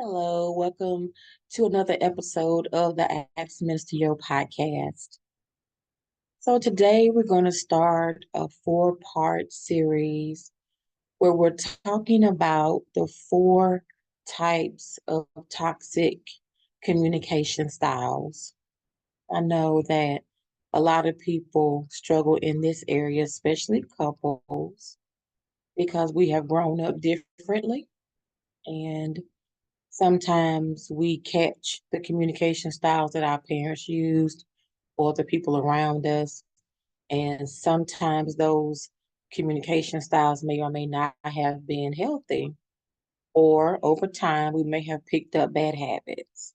Hello, welcome to another episode of the Stan.store podcast. So today we're going to start a four-part series where we're talking about the four types of toxic communication styles. I know that a lot of people struggle in this area, especially couples, because we have grown up differently and sometimes we catch the communication styles that our parents used or the people around us. And sometimes those communication styles may or may not have been healthy. Or over time, we may have picked up bad habits.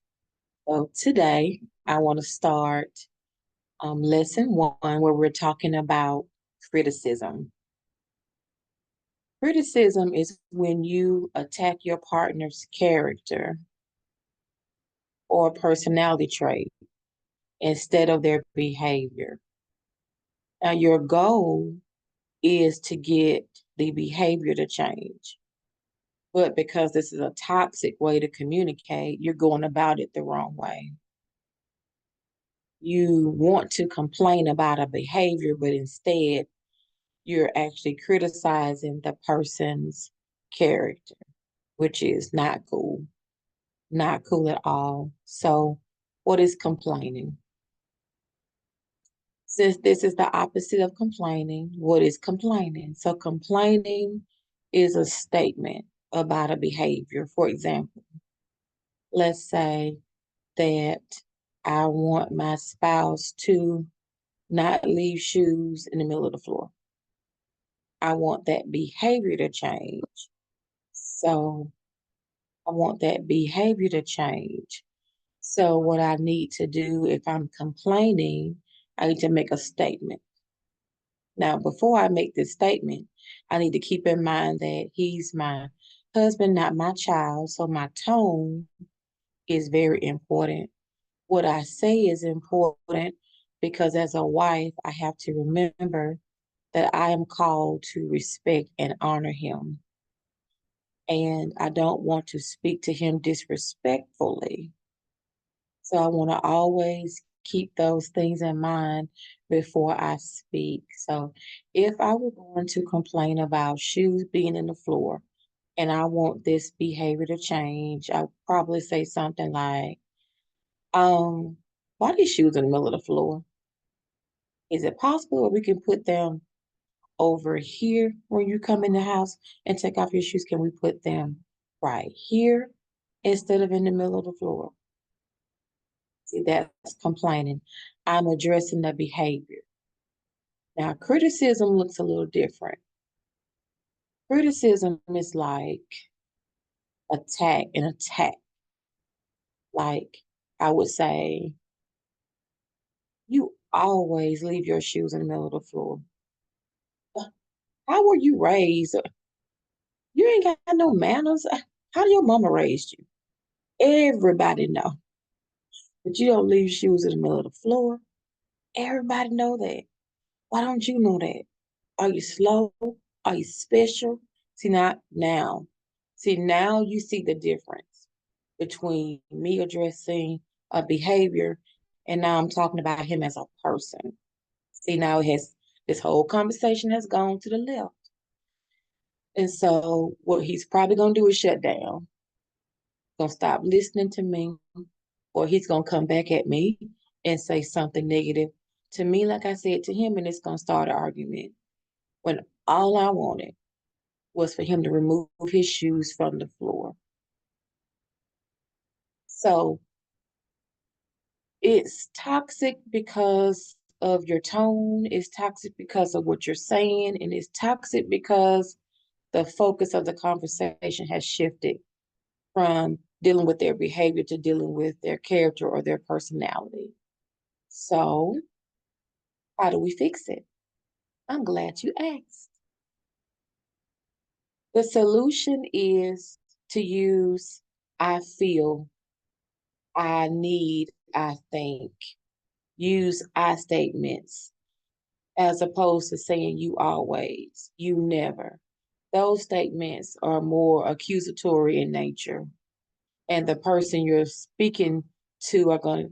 So today, I want to start lesson one, where we're talking about criticism. Criticism is when you attack your partner's character or personality trait instead of their behavior. Now, your goal is to get the behavior to change. But because this is a toxic way to communicate, you're going about it the wrong way. You want to complain about a behavior, but instead, you're actually criticizing the person's character, which is not cool. Not cool at all. So, what is complaining? Since this is the opposite of complaining, what is complaining? So, complaining is a statement about a behavior. For example, let's say that I want my spouse to not leave shoes in the middle of the floor. I want that behavior to change. So, I want that behavior to change. So, what I need to do if I'm complaining, I need to make a statement. Now, before I make this statement, I need to keep in mind that he's my husband, not my child. So my tone is very important. What I say is important because as a wife, I have to remember that I am called to respect and honor him. And I don't want to speak to him disrespectfully. So I want to always keep those things in mind before I speak. So if I were going to complain about shoes being in the floor and I want this behavior to change, I'd probably say something like, why are these shoes in the middle of the floor? Is it possible that we can put them over here when you come in the house and take off your shoes? Can we put them right here instead of in the middle of the floor? See, that's complaining. I'm addressing the behavior. Now, criticism looks a little different. Criticism is like an attack. Like I would say, you always leave your shoes in the middle of the floor. How were you raised? You ain't got no manners. How your mama raised you? Everybody know. But you don't leave shoes in the middle of the floor. Everybody know that. Why don't you know that? Are you slow? Are you special? See, not now. See, now you see the difference between me addressing a behavior and now I'm talking about him as a person. See, now this whole conversation has gone to the left. And so what he's probably gonna do is shut down, gonna stop listening to me, or he's gonna come back at me and say something negative to me, like I said to him, and it's gonna start an argument. When all I wanted was for him to remove his shoes from the floor. So it's toxic because of your tone, it's toxic because of what you're saying, and it's toxic because the focus of the conversation has shifted from dealing with their behavior to dealing with their character or their personality. So, how do we fix it? I'm glad you asked. The solution is to use I feel, I need, I think. Use I statements as opposed to saying you always, you never. Those statements are more accusatory in nature. and the person you're speaking to are going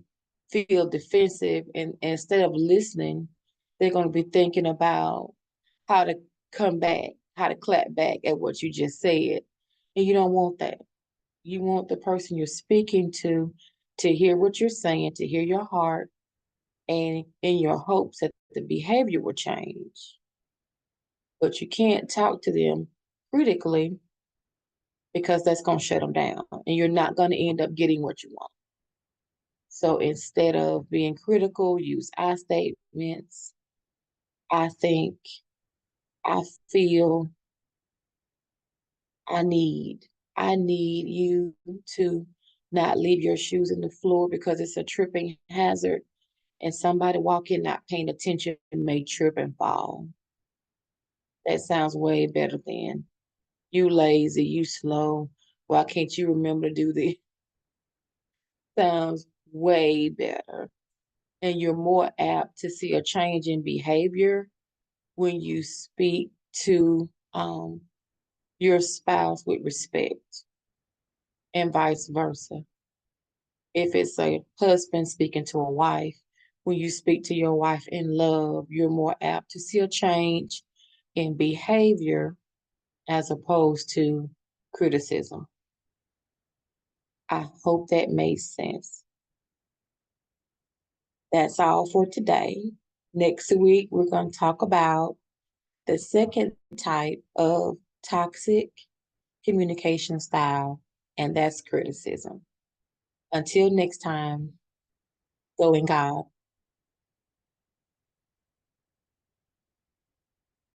to feel defensive, and instead of listening, they're going to be thinking about how to come back, how to clap back at what you just said. And you don't want that. You want the person you're speaking to hear what you're saying, to hear your heart, and in your hopes that the behavior will change. But you can't talk to them critically, because that's going to shut them down and you're not going to end up getting what you want. So instead of being critical, use I statements. I think, I feel, I need. I need you to not leave your shoes in the floor because it's a tripping hazard, and somebody walking not paying attention may trip and fall. That sounds way better than you lazy, you slow. Why can't you remember to do this? Sounds way better. And you're more apt to see a change in behavior when you speak to your spouse with respect, and vice versa. If it's a husband speaking to a wife, when you speak to your wife in love, you're more apt to see a change in behavior as opposed to criticism. I hope that made sense. That's all for today. Next week, we're going to talk about the second type of toxic communication style, and that's criticism. Until next time, go in God.